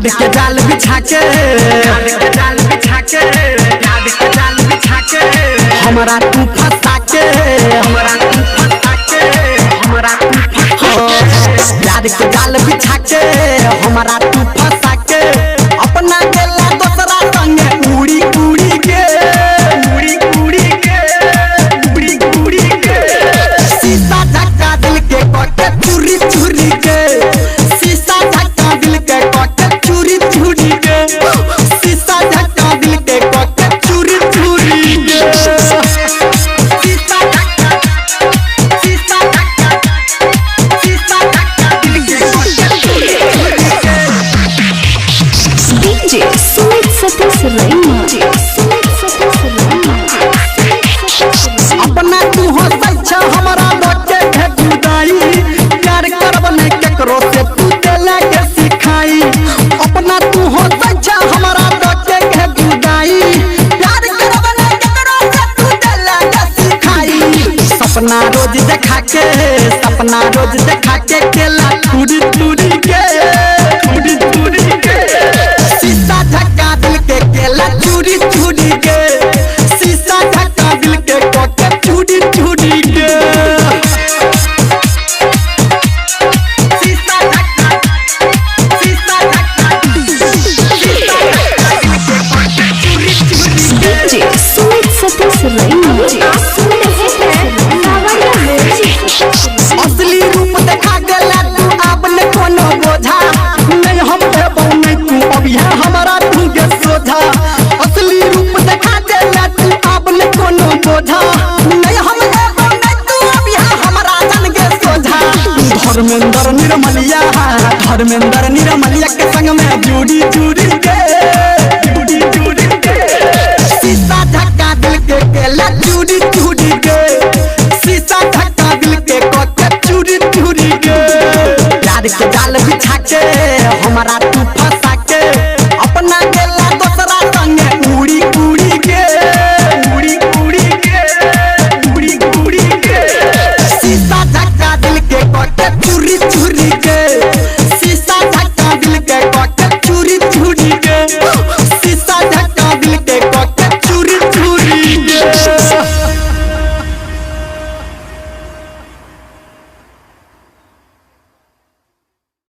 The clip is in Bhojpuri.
प्यार के जाल बिछा के हमरा तू फंसा के प्यार के जाल बिछा के हमरा तू फंसा के अपना गेला दूसरा संगे उड़ी उड़ी के शीशा धक्का दिल के कटे चूरी चूरी के शीशा धक्का दिल के कटे चूरी चूरी के शीशा धक्का दिल के कटे चूरी चूरी के शीशा धक्का दिल के कटे चूरी चूरी के DJ Sumit Satish Raima अपना तू हंसै छ हमरा लोटे के जुदाई प्यार करब नै केकरो से तू देला के सिखाई अपना तू हंसै छ हमरा लोटे के जुदाई प्यार करब नै केकरो से तू देला के सिखाई सपना रोज देखा के केला टूरी टूरी के शीशा धक्का दिल के केला चूरी चूरी के शीशा धक्का दिल के कोके चूरी चूरी के शीशा धक्का DJ Sumit Satish Raima असली रूप देखा गेला तू अब न कोनो बोझा नहीं हम देबौ नहीं तू अब यह हमारा तू के सोझा असली रूप देखा गेला तू अब न कोनो बोझा नहीं हम देबौ नहीं तू अब यह हमारा जन के सोझा धर्मेंद्र निर्मलिया के संग में जुड़ी जुड़ी के शीशा धक्का दिल के केला चूड़ी चूड़ी के शीशा धक्का दिल के कोके चूड़ी चूड़ी के प्यार के जाल बिछा के हमरा